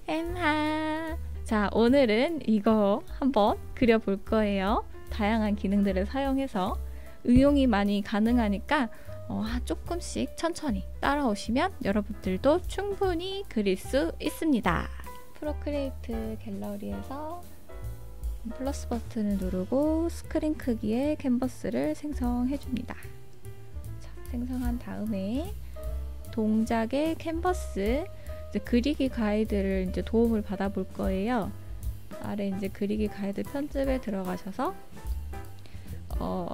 햄하. 자, 오늘은 이거 한번 그려볼 거예요. 다양한 기능들을 사용해서 응용이 많이 가능하니까 조금씩 천천히 따라오시면 여러분들도 충분히 그릴 수 있습니다. 프로크리에이트 갤러리에서 플러스 버튼을 누르고 스크린 크기의 캔버스를 생성해 줍니다. 자, 생성한 다음에 동작의 캔버스 이제 그리기 가이드를 이제 도움을 받아볼 거예요. 아래 이제 그리기 가이드 편집에 들어가셔서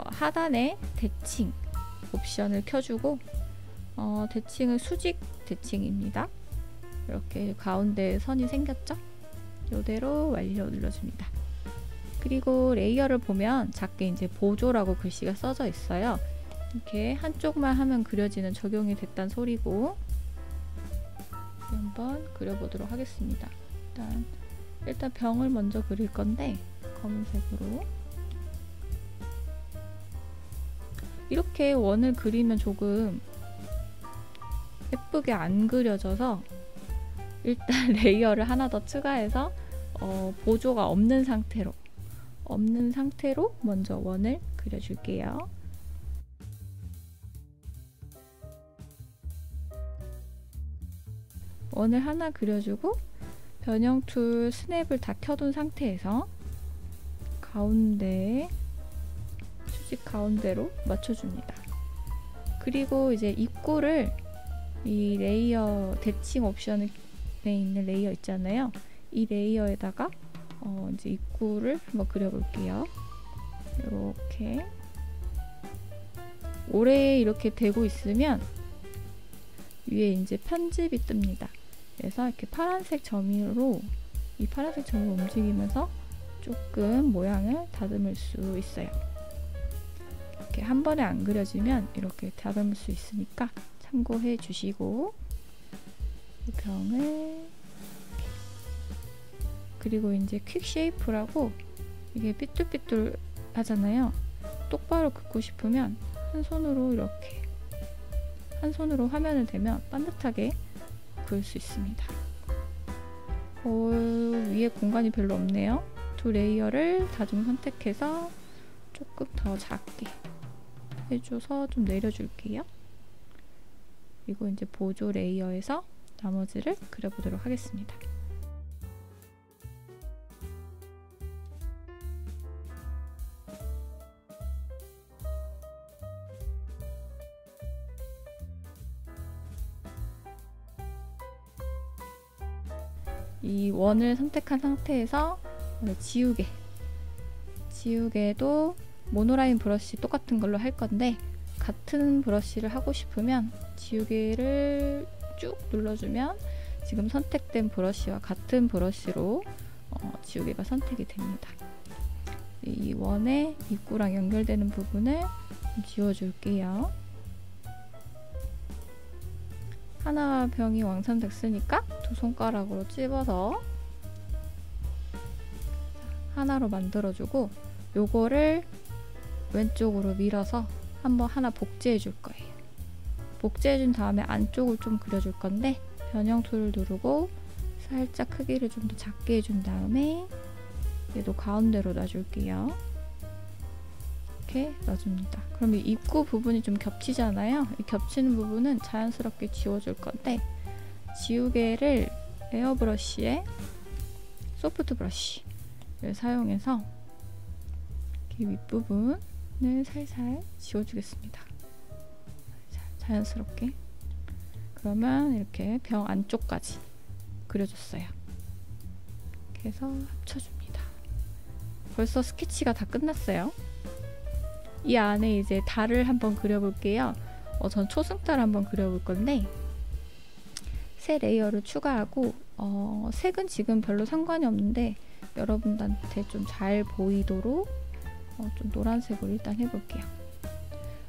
하단에 대칭 옵션을 켜주고 대칭은 수직 대칭입니다. 이렇게 가운데 선이 생겼죠? 이대로 완료 눌러줍니다. 그리고 레이어를 보면 작게 이제 보조라고 글씨가 써져 있어요. 이렇게 한쪽만 하면 그려지는 적용이 됐단 소리고 한번 그려보도록 하겠습니다. 일단 병을 먼저 그릴 건데 검은색으로 이렇게 원을 그리면 조금 예쁘게 안 그려져서 일단 레이어를 하나 더 추가해서 보조가 없는 상태로 먼저 원을 그려줄게요. 원을 하나 그려주고 변형 툴 스냅을 다 켜둔 상태에서 가운데 수직 가운데로 맞춰줍니다. 그리고 이제 입구를 이 레이어 대칭 옵션에 있는 레이어 있잖아요. 이 레이어에다가 이제 입구를 한번 그려볼게요. 이렇게 오래 이렇게 되고 있으면 위에 이제 편집이 뜹니다. 그래서 이렇게 파란색 점으로 이 파란색 점을 움직이면서 조금 모양을 다듬을 수 있어요. 이렇게 한 번에 안 그려지면 이렇게 다듬을 수 있으니까 참고해 주시고 이 병을 그리고 이제 퀵 쉐이프라고 이게 삐뚤삐뚤 하잖아요. 똑바로 긋고 싶으면 한 손으로 화면을 대면 반듯하게 그을 수 있습니다. 위에 공간이 별로 없네요. 두 레이어를 다중 선택해서 조금 더 작게 해줘서 좀 내려줄게요. 그리고 이제 보조 레이어에서 나머지를 그려보도록 하겠습니다. 이 원을 선택한 상태에서 지우개도 모노라인 브러쉬 똑같은 걸로 할 건데 같은 브러쉬를 하고 싶으면 지우개를 쭉 눌러주면 지금 선택된 브러쉬와 같은 브러쉬로 지우개가 선택이 됩니다. 이 원의 입구랑 연결되는 부분을 지워줄게요. 하나 병이 완성됐으니까 두 손가락으로 찝어서 하나로 만들어주고 요거를 왼쪽으로 밀어서 한번 하나 복제해 줄 거예요. 복제해 준 다음에 안쪽을 좀 그려줄 건데 변형 툴을 누르고 살짝 크기를 좀 더 작게 해준 다음에 얘도 가운데로 놔줄게요. 이렇게 놔줍니다. 그럼 이 입구 부분이 좀 겹치잖아요. 이 겹치는 부분은 자연스럽게 지워줄 건데 지우개를 에어브러쉬에 소프트 브러쉬를 사용해서 이렇게 윗부분을 살살 지워주겠습니다. 자연스럽게. 그러면 이렇게 병 안쪽까지 그려줬어요. 이렇게 해서 합쳐줍니다. 벌써 스케치가 다 끝났어요. 이 안에 이제 달을 한번 그려볼게요. 전 초승달 한번 그려볼 건데 새 레이어를 추가하고 색은 지금 별로 상관이 없는데 여러분들한테 좀 잘 보이도록 좀 노란색으로 일단 해볼게요.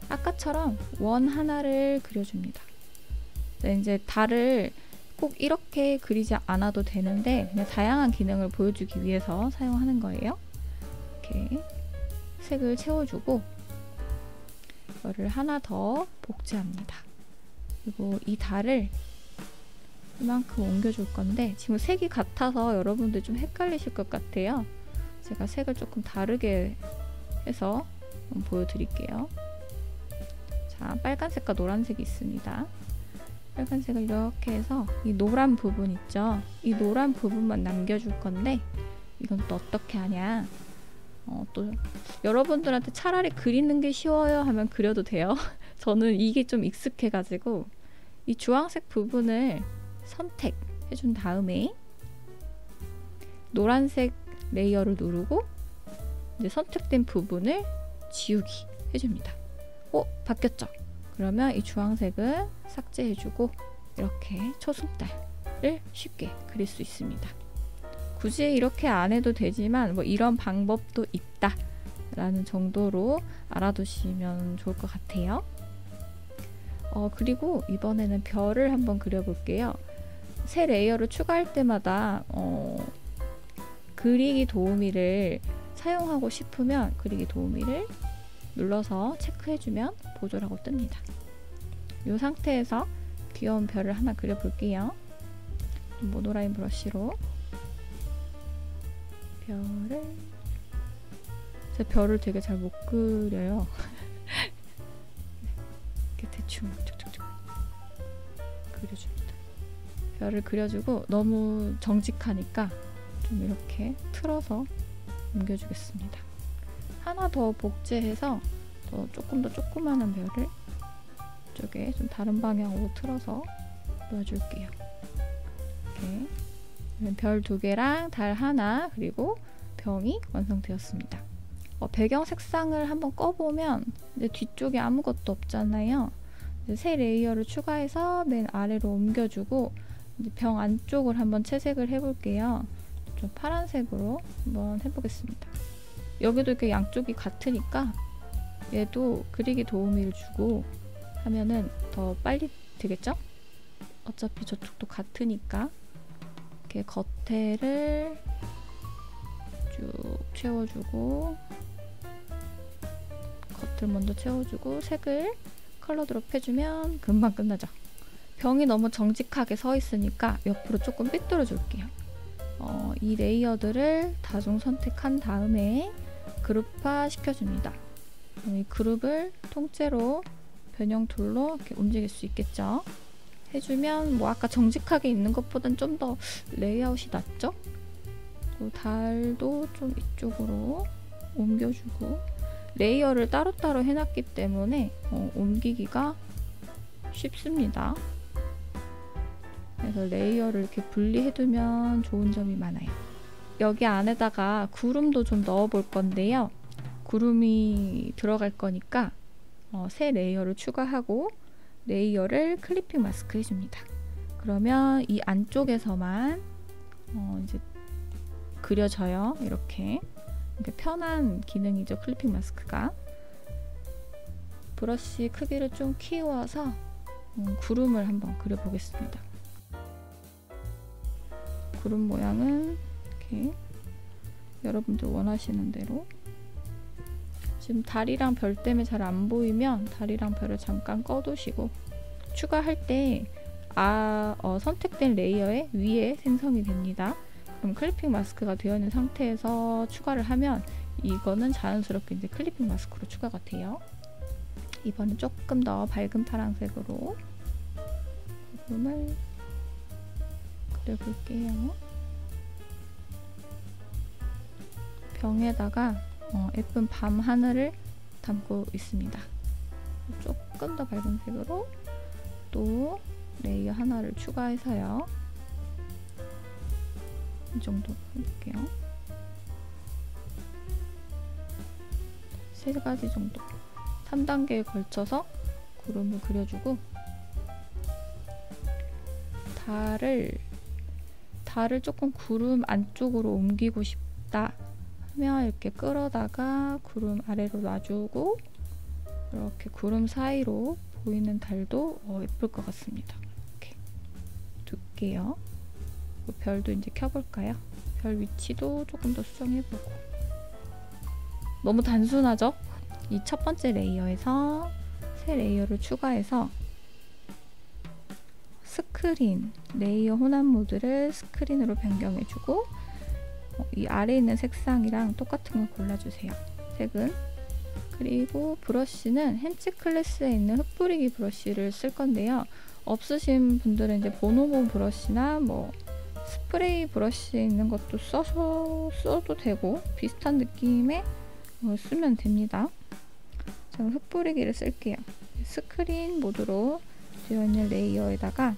아까처럼 원 하나를 그려줍니다. 이제 달을 꼭 이렇게 그리지 않아도 되는데 그냥 다양한 기능을 보여주기 위해서 사용하는 거예요. 이렇게 색을 채워주고 이거를 하나 더 복제합니다. 그리고 이 달을 이만큼 옮겨줄 건데 지금 색이 같아서 여러분들 좀 헷갈리실 것 같아요. 제가 색을 조금 다르게 해서 한번 보여드릴게요. 자, 빨간색과 노란색이 있습니다. 빨간색을 이렇게 해서 이 노란 부분 있죠? 이 노란 부분만 남겨줄 건데 이건 또 어떻게 하냐? 또 여러분들한테 차라리 그리는 게 쉬워요 하면 그려도 돼요. 저는 이게 좀 익숙해가지고 이 주황색 부분을 선택해 준 다음에 노란색 레이어를 누르고 이제 선택된 부분을 지우기 해줍니다. 바뀌었죠? 그러면 이 주황색을 삭제해주고 이렇게 초승달을 쉽게 그릴 수 있습니다. 굳이 이렇게 안 해도 되지만 뭐 이런 방법도 있다 라는 정도로 알아두시면 좋을 것 같아요. 그리고 이번에는 별을 한번 그려볼게요. 새 레이어를 추가할 때마다 그리기 도우미를 사용하고 싶으면 그리기 도우미를 눌러서 체크해주면 보조라고 뜹니다. 이 상태에서 귀여운 별을 하나 그려볼게요. 모노라인 브러쉬로 제가 별을 되게 잘 못 그려요. 이렇게 대충 촉촉촉 그려줍니다. 별을 그려주고 너무 정직하니까 좀 이렇게 틀어서 옮겨주겠습니다. 하나 더 복제해서 조금 더 조그마한 별을 이쪽에 좀 다른 방향으로 틀어서 놓아줄게요. 이렇게 별 2개랑 달 하나 그리고 병이 완성되었습니다. 배경 색상을 한번 꺼보면 이제 뒤쪽에 아무것도 없잖아요. 이제 새 레이어를 추가해서 맨 아래로 옮겨주고 이제 병 안쪽을 한번 채색을 해볼게요. 좀 파란색으로 한번 해보겠습니다. 여기도 이렇게 양쪽이 같으니까 얘도 그리기 도우미를 주고 하면은 더 빨리 되겠죠? 어차피 저쪽도 같으니까 이렇게 겉에를 쭉 채워주고 겉을 먼저 채워주고 색을 컬러 드롭 해주면 금방 끝나죠. 병이 너무 정직하게 서 있으니까 옆으로 조금 삐뚤어 줄게요. 이 레이어들을 다중 선택한 다음에 그룹화 시켜줍니다. 이 그룹을 통째로 변형 툴로 이렇게 움직일 수 있겠죠. 해주면 뭐 아까 정직하게 있는 것보단 좀 더 레이아웃이 낫죠. 달도 좀 이쪽으로 옮겨주고 레이어를 따로따로 해놨기 때문에 옮기기가 쉽습니다. 그래서 레이어를 이렇게 분리해두면 좋은 점이 많아요. 여기 안에다가 구름도 좀 넣어 볼 건데요. 구름이 들어갈 거니까 새 레이어를 추가하고 레이어를 클리핑 마스크 해줍니다. 그러면 이 안쪽에서만 이제 그려져요. 이렇게 편한 기능이죠. 클리핑 마스크가. 브러쉬 크기를 좀 키워서 구름을 한번 그려보겠습니다. 구름 모양은 이렇게 여러분들 원하시는 대로. 지금 달이랑 별 때문에 잘 안 보이면 달이랑 별을 잠깐 꺼두시고 추가할 때 선택된 레이어의 위에 생성이 됩니다. 그럼 클리핑 마스크가 되어 있는 상태에서 추가를 하면 이거는 자연스럽게 이제 클리핑 마스크로 추가가 돼요. 이번엔 조금 더 밝은 파란색으로 구름을 그려볼게요. 병에다가 예쁜 밤 하늘을 담고 있습니다. 조금 더 밝은 색으로 또 레이어 하나를 추가해서요. 이 정도 해볼게요. 3가지 정도 3단계에 걸쳐서 구름을 그려주고 달을 조금 구름 안쪽으로 옮기고 싶다 하면 이렇게 끌어다가 구름 아래로 놔주고 이렇게 구름 사이로 보이는 달도 예쁠 것 같습니다. 이렇게 둘게요. 별도 이제 켜볼까요? 별 위치도 조금 더 수정해보고. 너무 단순하죠? 이 첫 번째 레이어에서 새 레이어를 추가해서 스크린, 레이어 혼합 모드를 스크린으로 변경해주고 이 아래에 있는 색상이랑 똑같은 걸 골라주세요. 색은. 그리고 브러쉬는 헨치 클래스에 있는 흩뿌리기 브러쉬를 쓸 건데요. 없으신 분들은 이제 보노보 브러쉬나 뭐 스프레이 브러쉬 있는 것도 써도 되고 비슷한 느낌의 쓰면 됩니다. 저는 흩뿌리기를 쓸게요. 스크린 모드로 되어 있는 레이어에다가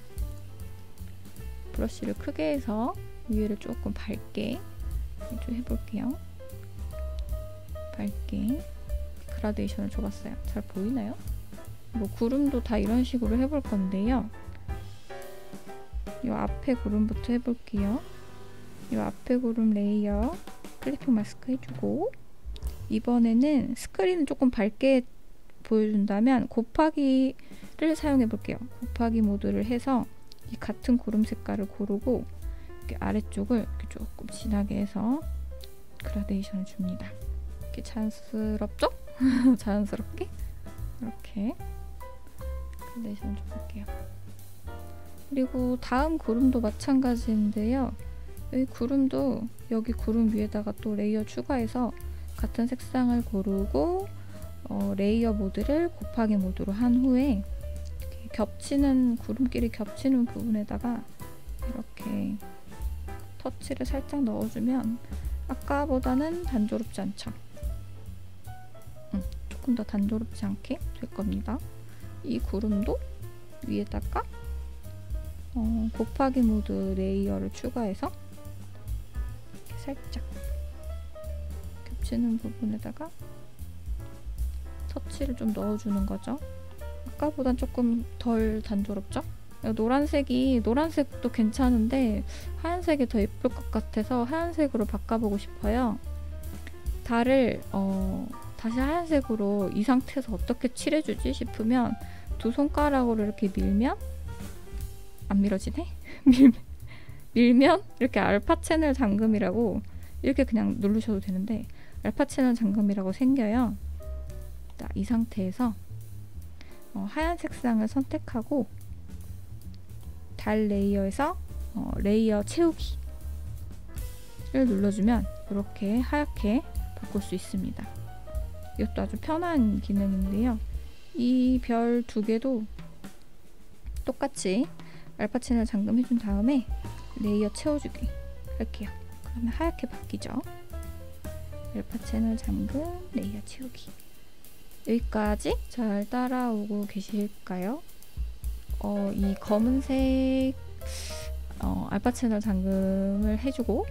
브러쉬를 크게 해서 위에를 조금 밝게 좀 해볼게요. 밝게 그라데이션을 줘봤어요. 잘 보이나요? 뭐 구름도 다 이런 식으로 해볼 건데요. 이 앞에 구름부터 해볼게요. 이 앞에 구름 레이어 클리핑 마스크 해주고, 이번에는 스크린을 조금 밝게 보여준다면 곱하기를 사용해 볼게요. 곱하기 모드를 해서 이 같은 구름 색깔을 고르고 이렇게 아래쪽을 이렇게 조금 진하게 해서 그라데이션을 줍니다. 이렇게 자연스럽죠? 자연스럽게 이렇게 그라데이션 줘볼게요. 그리고 다음 구름도 마찬가지인데요. 여기 구름도 여기 구름 위에다가 또 레이어 추가해서 같은 색상을 고르고 레이어 모드를 곱하기 모드로 한 후에 겹치는 구름끼리 겹치는 부분에다가 이렇게 터치를 살짝 넣어주면 아까보다는 단조롭지 않죠? 조금 더 단조롭지 않게 될 겁니다. 이 구름도 위에다가 곱하기 모드 레이어를 추가해서 이렇게 살짝 겹치는 부분에다가 터치를 좀 넣어주는 거죠. 아까보단 조금 덜 단조롭죠? 노란색도 괜찮은데 하얀색이 더 예쁠 것 같아서 하얀색으로 바꿔보고 싶어요. 달을 다시 하얀색으로 이 상태에서 어떻게 칠해주지 싶으면 두 손가락으로 이렇게 밀면 안 밀어지네? 밀면 이렇게 알파 채널 잠금이라고 이렇게 그냥 누르셔도 되는데 알파 채널 잠금이라고 생겨요. 자, 이 상태에서 하얀 색상을 선택하고 달 레이어에서 레이어 채우기를 눌러주면 이렇게 하얗게 바꿀 수 있습니다. 이것도 아주 편한 기능인데요. 이 별 두 개도 똑같이 알파 채널 잠금 해준 다음에 레이어 채워주기 할게요. 그러면 하얗게 바뀌죠. 알파 채널 잠금, 레이어 채우기. 여기까지 잘 따라오고 계실까요? 이 검은색 알파 채널 잠금을 해주고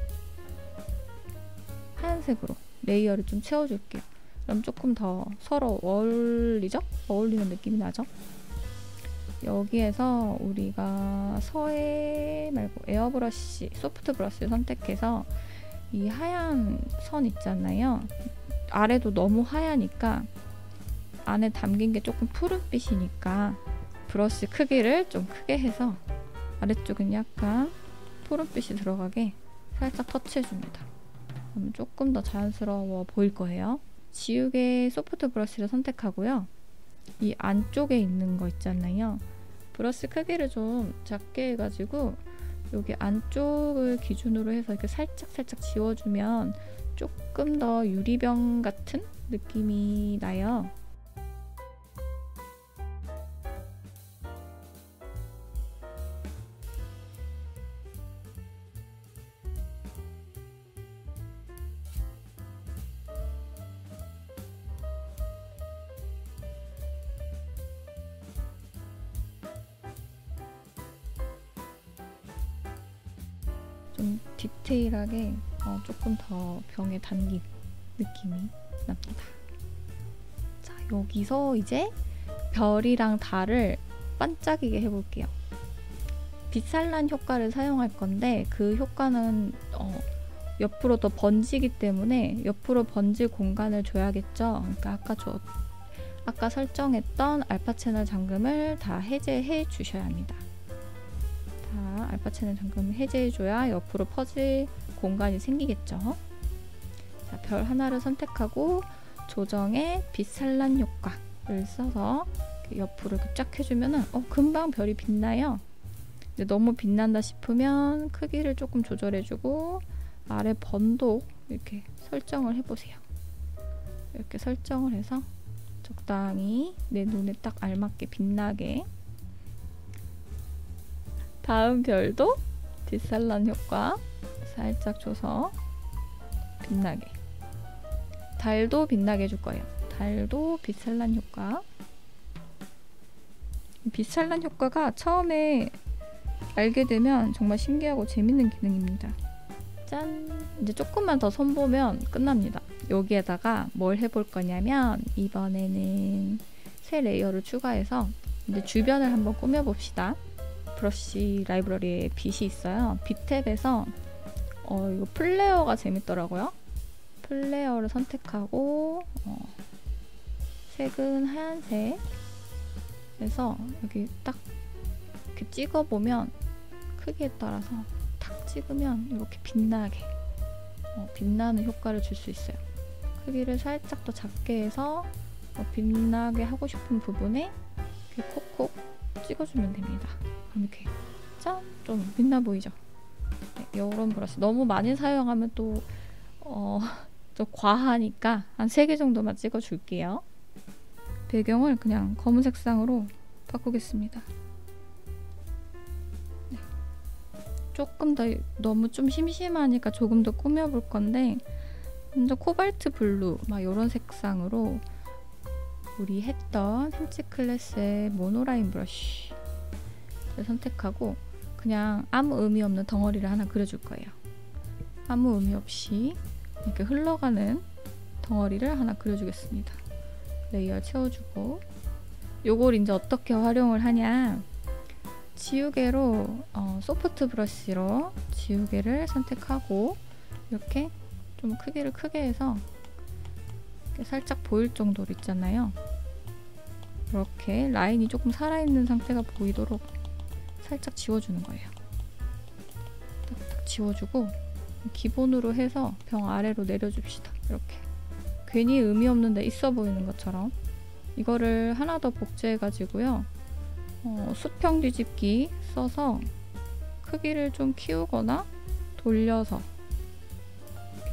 하얀색으로 레이어를 좀 채워줄게요. 그럼 조금 더 서로 어울리죠? 어울리는 느낌이 나죠? 여기에서 우리가 서해 말고 에어브러쉬, 소프트 브러쉬를 선택해서 이 하얀 선 있잖아요. 아래도 너무 하얘니까 안에 담긴 게 조금 푸른빛이니까 브러쉬 크기를 좀 크게 해서 아래쪽은 약간 푸른빛이 들어가게 살짝 터치해줍니다. 그러면 조금 더 자연스러워 보일 거예요. 지우개 소프트 브러쉬를 선택하고요. 이 안쪽에 있는 거 있잖아요. 브러쉬 크기를 좀 작게 해가지고 여기 안쪽을 기준으로 해서 이렇게 살짝 지워주면 조금 더 유리병 같은 느낌이 나요. 좀 디테일하게 조금 더 병에 담긴 느낌이 납니다. 자, 여기서 이제 별이랑 달을 반짝이게 해볼게요. 빛산란 효과를 사용할 건데 그 효과는 옆으로 더 번지기 때문에 옆으로 번질 공간을 줘야겠죠. 그러니까 아까 설정했던 알파 채널 잠금을 다 해제해 주셔야 합니다. 다 알파 채널 잠금을 해제해줘야 옆으로 퍼질 공간이 생기겠죠. 자, 별 하나를 선택하고 조정에 빛산란 효과를 써서 옆으로 이렇게 쫙 해주면은 금방 별이 빛나요. 근데 너무 빛난다 싶으면 크기를 조금 조절해주고 아래 번도 이렇게 설정을 해보세요. 이렇게 설정을 해서 적당히 내 눈에 딱 알맞게 빛나게. 다음 별도 뒷산란 효과 살짝 줘서 빛나게. 달도 빛나게 해줄 거예요. 달도 빛산란 효과. 빛산란 효과가 처음에 알게 되면 정말 신기하고 재밌는 기능입니다. 짠! 이제 조금만 더 손보면 끝납니다. 여기에다가 뭘 해볼 거냐면 이번에는 새 레이어를 추가해서 이제 주변을 한번 꾸며봅시다. 브러쉬 라이브러리에 빛이 있어요. 빛 탭에서 이거 플레어가 재밌더라고요. 플레어를 선택하고 색은 하얀색 그래서 여기 딱 이렇게 찍어보면 크기에 따라서 탁 찍으면 이렇게 빛나게 빛나는 효과를 줄 수 있어요. 크기를 살짝 더 작게 해서 빛나게 하고 싶은 부분에 이렇게 콕콕 찍어주면 됩니다. 그럼 이렇게 짠! 좀 빛나 보이죠? 네, 이런 브러쉬 너무 많이 사용하면 또 좀 과하니까 한 3개 정도만 찍어줄게요. 배경을 그냥 검은 색상으로 바꾸겠습니다. 네. 조금 더 너무 좀 심심하니까 조금 더 꾸며볼 건데 먼저 코발트 블루 막 이런 색상으로 우리 했던 헨치 클래스의 모노라인 브러쉬를 선택하고 그냥 아무 의미 없는 덩어리를 하나 그려줄 거예요. 아무 의미 없이 이렇게 흘러가는 덩어리를 하나 그려주겠습니다. 레이어 채워주고 요걸 이제 어떻게 활용을 하냐 지우개로 소프트 브러쉬로 지우개를 선택하고 이렇게 좀 크기를 크게 해서 이렇게 살짝 보일 정도로 있잖아요. 이렇게 라인이 조금 살아있는 상태가 보이도록 살짝 지워주는 거예요. 딱딱 지워주고 기본으로 해서 병 아래로 내려줍시다. 이렇게 괜히 의미 없는데 있어 보이는 것처럼 이거를 하나 더 복제해가지고요. 수평 뒤집기 써서 크기를 좀 키우거나 돌려서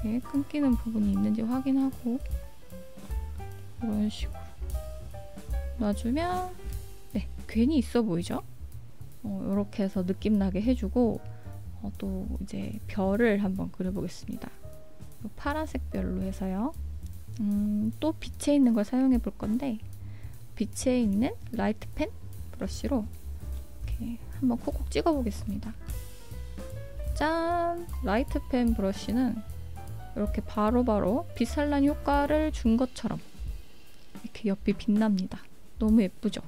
이렇게 끊기는 부분이 있는지 확인하고 이런 식으로 놔주면 네, 괜히 있어 보이죠? 이렇게 해서 느낌 나게 해주고 또 이제 별을 한번 그려보겠습니다. 파란색 별로 해서요. 또 빛에 있는 걸 사용해 볼 건데 빛에 있는 라이트 펜 브러쉬로 이렇게 한번 콕콕 찍어 보겠습니다. 짠! 라이트 펜 브러쉬는 이렇게 바로바로 빛산란 효과를 준 것처럼 이렇게 옆이 빛납니다. 너무 예쁘죠?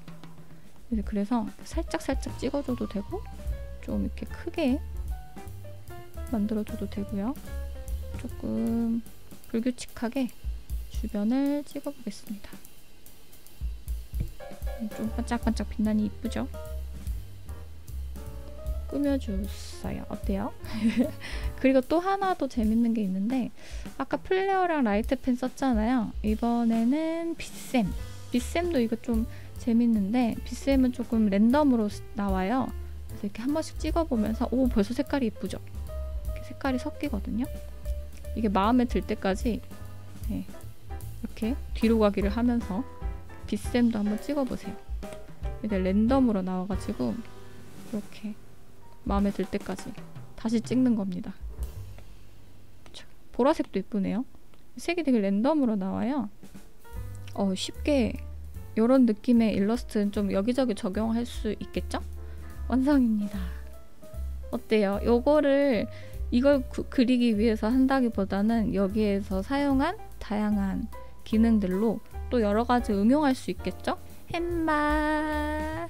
그래서 살짝 찍어줘도 되고 좀 이렇게 크게 만들어줘도 되고요. 조금 불규칙하게 주변을 찍어보겠습니다. 좀 반짝반짝 빛나니 이쁘죠? 꾸며줬어요. 어때요? 그리고 또 하나 더 재밌는 게 있는데 아까 플레어랑 라이트펜 썼잖아요. 이번에는 빛샘. 빛샘도 이거 좀 재밌는데 빛샘은 조금 랜덤으로 나와요. 그래서 이렇게 한 번씩 찍어보면서 오 벌써 색깔이 예쁘죠? 이렇게 색깔이 섞이거든요. 이게 마음에 들 때까지 네, 이렇게 뒤로 가기를 하면서 빛샘도 한번 찍어보세요. 이게 랜덤으로 나와가지고 이렇게 마음에 들 때까지 다시 찍는 겁니다. 보라색도 예쁘네요. 색이 되게 랜덤으로 나와요. 쉽게 이런 느낌의 일러스트는 좀 여기저기 적용할 수 있겠죠? 완성입니다. 어때요? 이걸 그리기 위해서 한다기보다는 여기에서 사용한 다양한 기능들로 또 여러 가지 응용할 수 있겠죠? 햄마